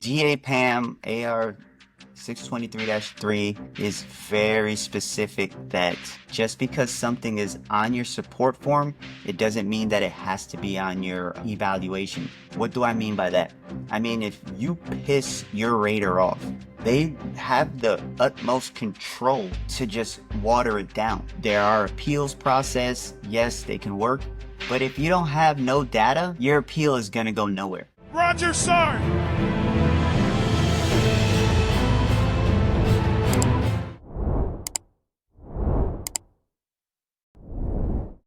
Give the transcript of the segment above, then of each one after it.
DAPAM AR 623-3 is very specific that just because something is on your support form, it doesn't mean that it has to be on your evaluation. What do I mean by that? I mean, if you piss your rater off, they have the utmost control to just water it down. There are appeals process. Yes, they can work. But if you don't have no data, your appeal is going to go nowhere. Roger, sir!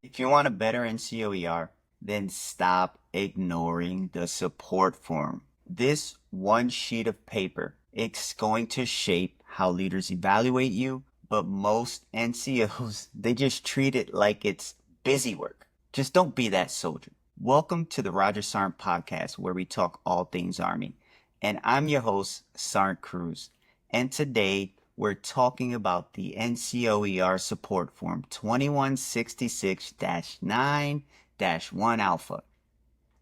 If you want a better NCOER, then stop ignoring the support form. This one sheet of paper, it's going to shape how leaders evaluate you, but most NCOs, they just treat it like it's busy work. Just don't be that soldier. Welcome to the Roger Sarnt podcast, where we talk all things Army. And I'm your host, Sarnt Cruz. And today, we're talking about the NCOER support form 2166-9-1 alpha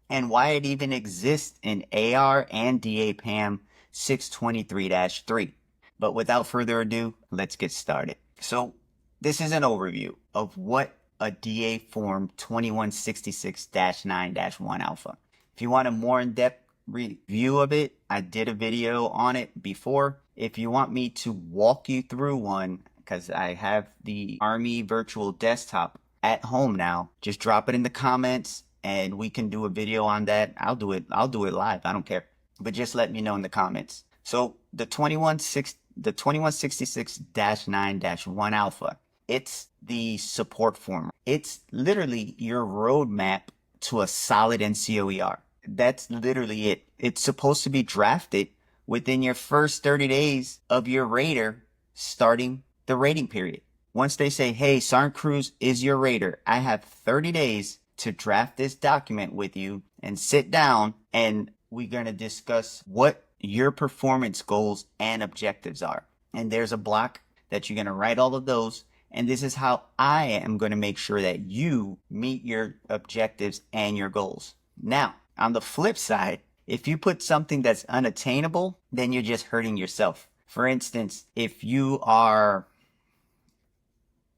and why it even exists in AR and DAPAM 623-3. But without further ado, let's get started. So this is an overview of what a DA form 2166-9-1 alpha. If you want a more in-depth review of it, I did a video on it before. If you want me to walk you through one, because I have the Army virtual desktop at home now, just drop it in the comments and we can do a video on that. I'll do it live. I don't care. But just let me know in the comments. So the 2166-9-1 alpha, it's the support form. It's literally your roadmap to a solid NCOER. That's literally it. It's supposed to be drafted within your first 30 days of your rater starting the rating period. Once they say, hey, Sarnt Cruz is your rater, I have 30 days to draft this document with you and sit down, and we're going to discuss what your performance goals and objectives are. And there's a block that you're going to write all of those. And this is how I am going to make sure that you meet your objectives and your goals. Now, on the flip side, if you put something that's unattainable, then you're just hurting yourself. For instance, if you are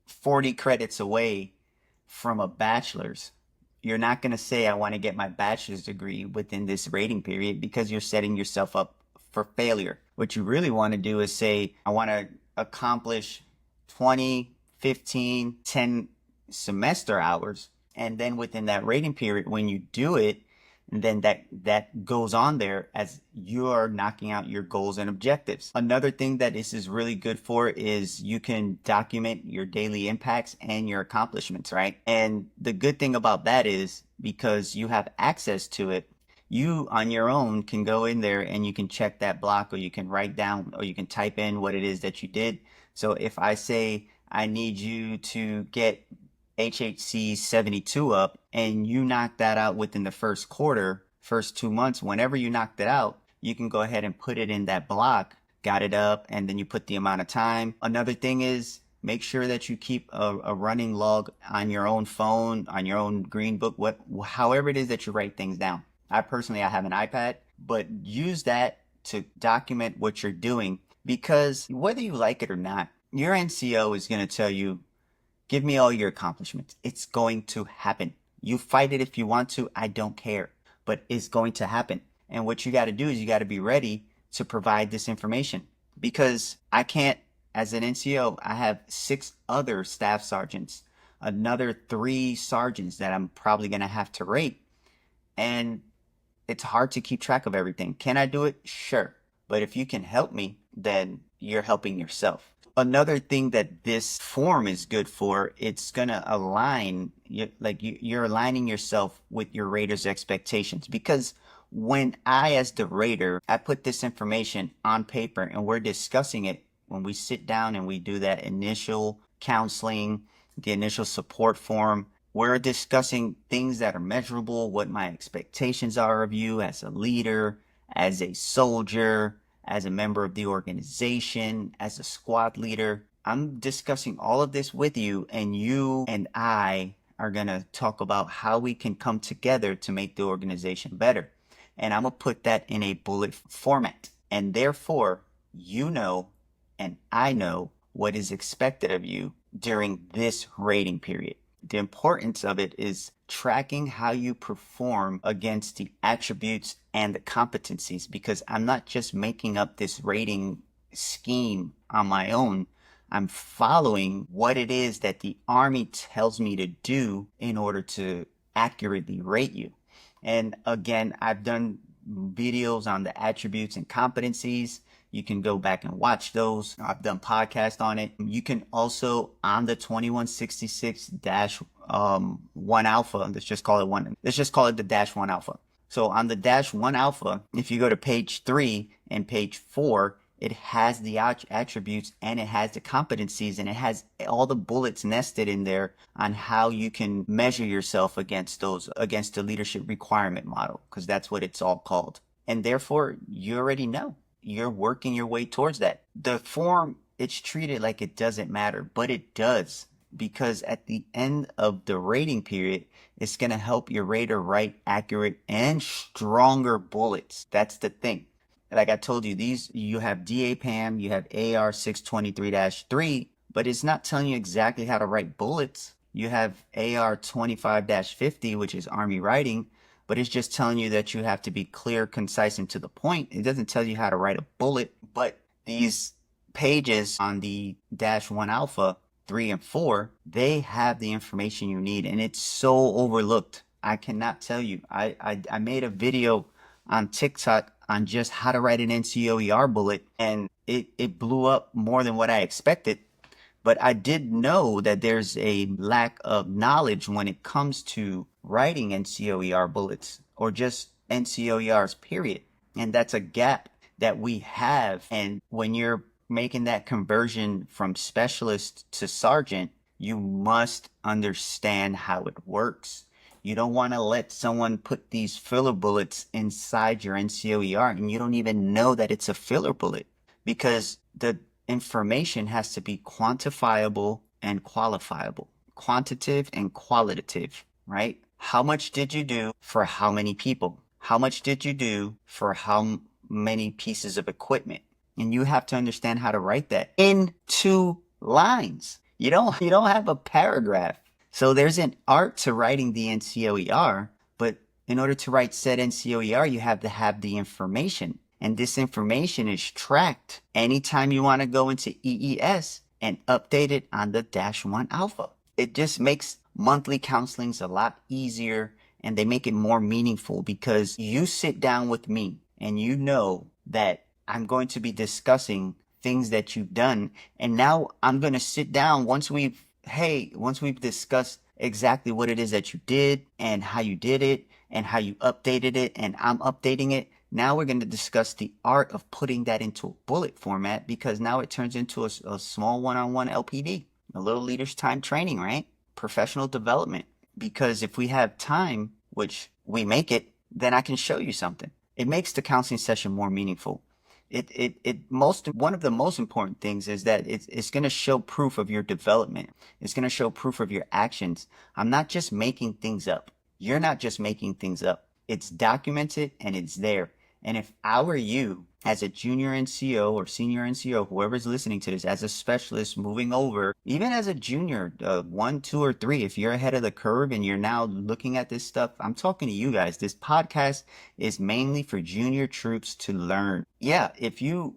40 credits away from a bachelor's, you're not going to say, I want to get my bachelor's degree within this rating period, because you're setting yourself up for failure. What you really want to do is say, I want to accomplish 20, 15, 10 semester hours. And then within that rating period, when you do it, and then that goes on there as you are knocking out your goals and objectives. Another thing that this is really good for is you can document your daily impacts and your accomplishments, right? And the good thing about that is, because you have access to it, you on your own can go in there and you can check that block, or you can write down, or you can type in what it is that you did. So if I say I need you to get HHC 72 up, and you knock that out within the first quarter, first 2 months, whenever you knock that out, you can go ahead and put it in that block, got it up, and then you put the amount of time. Another thing is, make sure that you keep a running log on your own phone, on your own green book, however it is that you write things down. I personally have an iPad, but use that to document what you're doing, because whether you like it or not, your NCO is going to tell you, give me all your accomplishments. It's going to happen. You fight it if you want to. I don't care. But it's going to happen. And what you got to do is you got to be ready to provide this information. Because I can't, as an NCO, I have 6 other staff sergeants, another 3 sergeants that I'm probably going to have to rate. And it's hard to keep track of everything. Can I do it? Sure. But if you can help me, then you're helping yourself. Another thing that this form is good for, it's going to align, you're aligning yourself with your rater's expectations. Because when I, as the rater, I put this information on paper and we're discussing it, when we sit down and we do that initial counseling, the initial support form, we're discussing things that are measurable, what my expectations are of you as a leader, as a soldier, as a member of the organization, as a squad leader. I'm discussing all of this with you, and you and I are going to talk about how we can come together to make the organization better. and I'm going to put that in a bullet format. And therefore, and I know what is expected of you during this rating period. The importance of it is tracking how you perform against the attributes and the competencies, because I'm not just making up this rating scheme on my own. I'm following what it is that the Army tells me to do in order to accurately rate you. And again, I've done videos on the attributes and competencies. You can go back and watch those. I've done podcasts on it. You can also, on the 2166-1 alpha, let's just call it the -1 alpha. So on the -1 alpha, if you go to page 3 and page 4, it has the attributes and it has the competencies, and it has all the bullets nested in there on how you can measure yourself against the leadership requirement model, because that's what it's all called. And therefore, you already know you're working your way towards that. The form, it's treated like it doesn't matter, but it does, because at the end of the rating period, it's going to help your rater write accurate and stronger bullets. That's the thing. Like I told you, you have DAPAM, you have AR 623-3, but it's not telling you exactly how to write bullets. You have AR 25-50, which is Army writing, but it's just telling you that you have to be clear, concise, and to the point. It doesn't tell you how to write a bullet. But these pages on the -1 alpha 3 and 4, they have the information you need, and it's so overlooked. I cannot tell you. I made a video on TikTok on just how to write an NCOER bullet, and it blew up more than what I expected. But I did know that there's a lack of knowledge when it comes to writing NCOER bullets, or just NCOERs, period. And that's a gap that we have. And when you're making that conversion from specialist to sergeant, you must understand how it works. You don't want to let someone put these filler bullets inside your NCOER and you don't even know that it's a filler bullet, because the information has to be quantifiable and qualifiable, quantitative and qualitative, right? How much did you do for how many people? How much did you do for how many pieces of equipment? And you have to understand how to write that in 2 lines. You don't have a paragraph. So there's an art to writing the NCOER, but in order to write said NCOER, you have to have the information. And this information is tracked anytime you want to go into EES and update it on the -1 alpha. It just makes monthly counselings a lot easier, and they make it more meaningful, because you sit down with me and you know that I'm going to be discussing things that you've done. And now I'm going to sit down once we've discussed exactly what it is that you did and how you did it and how you updated it, and I'm updating it. Now we're going to discuss the art of putting that into a bullet format, because now it turns into a small one-on-one LPD, a little leader's time training, right? Professional development. Because if we have time, which we make it, then I can show you something. It makes the counseling session more meaningful. One of the most important things is that it's going to show proof of your development. It's going to show proof of your actions. I'm not just making things up. You're not just making things up. It's documented and it's there. And if I were you, as a junior NCO or senior NCO, whoever's listening to this, as a specialist moving over, even as a junior, 1, 2, or 3, if you're ahead of the curve and you're now looking at this stuff, I'm talking to you guys. This podcast is mainly for junior troops to learn. Yeah, if you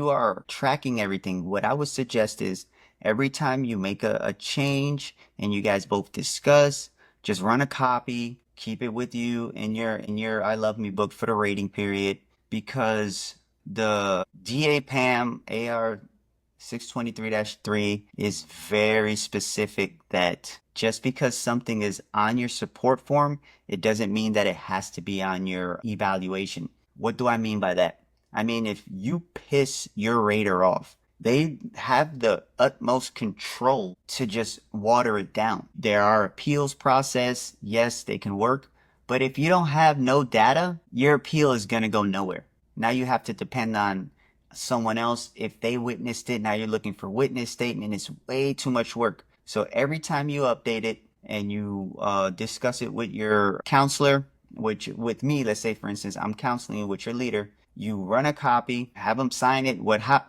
are tracking everything, what I would suggest is every time you make a change and you guys both discuss, just run a copy, keep it with you in your I Love Me book for the rating period. Because the DAPAM AR 623-3 is very specific, that just because something is on your support form, it doesn't mean that it has to be on your evaluation. What do I mean by that? I mean, if you piss your rater off, they have the utmost control to just water it down. There are appeals process. Yes, they can work. But if you don't have no data, your appeal is going to go nowhere. Now you have to depend on someone else. If they witnessed it, now you're looking for witness statement. It's way too much work. So every time you update it and you discuss it with your counselor, which with me, let's say for instance, I'm counseling with your leader. You run a copy, have them sign it,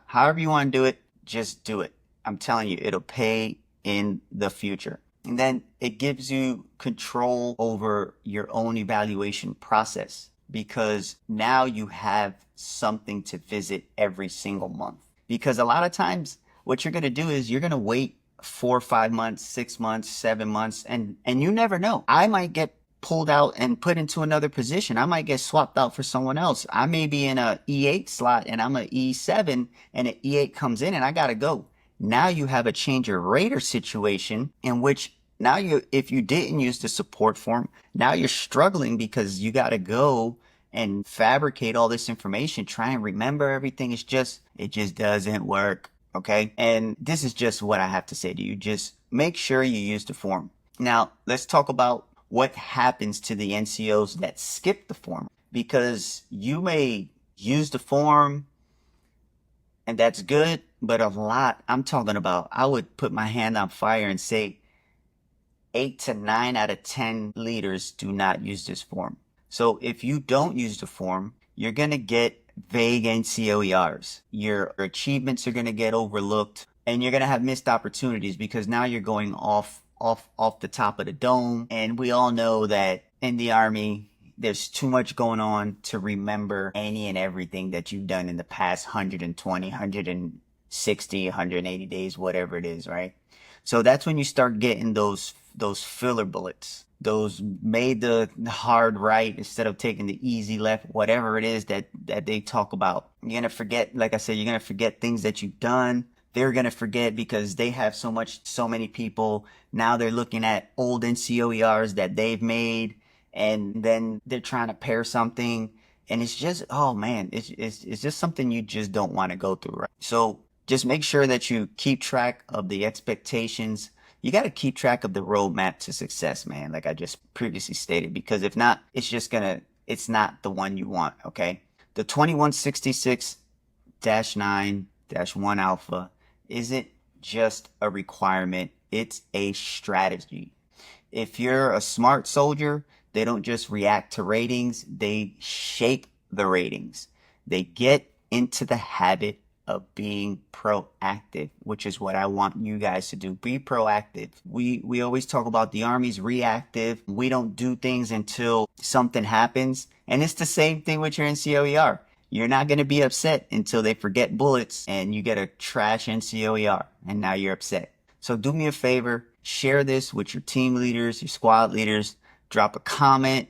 however you want to do it, just do it. I'm telling you, it'll pay in the future. And then it gives you control over your own evaluation process, because now you have something to visit every single month. Because a lot of times what you're going to do is you're going to wait 4 or 5 months, 6 months, 7 months, and you never know. I might get pulled out and put into another position. I might get swapped out for someone else. I may be in a E8 slot and I'm an E7, and an E8 comes in and I got to go. Now you have a change of rater situation in which now if you didn't use the support form, now you're struggling because you got to go and fabricate all this information, try and remember everything. It just doesn't work. Okay. And this is just what I have to say to you. Just make sure you use the form. Now let's talk about what happens to the NCOs that skip the form, because you may use the form and that's good, but I'm talking about, I would put my hand on fire and say 8 to 9 out of 10 leaders do not use this form. So if you don't use the form, you're going to get vague NCOERs. Your achievements are going to get overlooked, and you're going to have missed opportunities because now you're going off the top of the dome. And we all know that in the Army, there's too much going on to remember any and everything that you've done in the past 120, 160, 180 days, whatever it is, right? So that's when you start getting those filler bullets, those made the hard right instead of taking the easy left, whatever it is that they talk about. You're going to forget, like I said, you're going to forget things that you've done. They're going to forget because they have so many people. Now they're looking at old NCOERs that they've made, and then they're trying to pair something. And it's just, oh man, it's just something you just don't want to go through, right? So just make sure that you keep track of the expectations. You got to keep track of the roadmap to success, man, like I just previously stated, because if not, it's not the one you want, okay? The 2166-9-1 alpha isn't just a requirement, it's a strategy. If you're a smart soldier, they don't just react to ratings, they shape the ratings. They get into the habit of being proactive, which is what I want you guys to do. Be proactive. We always talk about the Army's reactive. We don't do things until something happens. And it's the same thing with your NCOER. You're not going to be upset until they forget bullets and you get a trash NCOER and now you're upset. So do me a favor, share this with your team leaders, your squad leaders, drop a comment.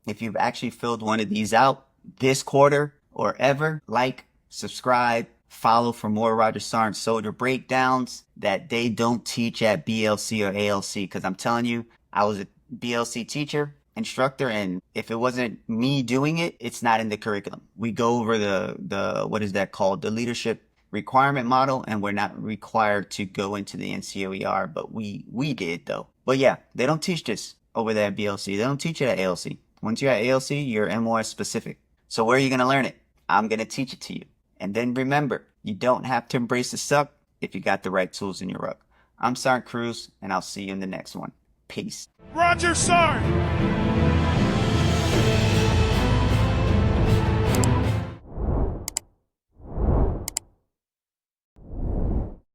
If you've actually filled one of these out this quarter or ever, like, subscribe, follow for more Roger Sargent soldier breakdowns that they don't teach at BLC or ALC. Because I'm telling you, I was a BLC teacher, instructor, and if it wasn't me doing it, it's not in the curriculum. We go over the what is that called? The leadership requirement model, and we're not required to go into the NCOER, but we did though. But yeah, they don't teach this over there at BLC. They don't teach it at ALC. Once you're at ALC, you're MOS specific. So where are you going to learn it? I'm going to teach it to you. And then remember, you don't have to embrace the suck if you got the right tools in your ruck. I'm Sergeant Cruz, and I'll see you in the next one. Peace. Roger Sargent!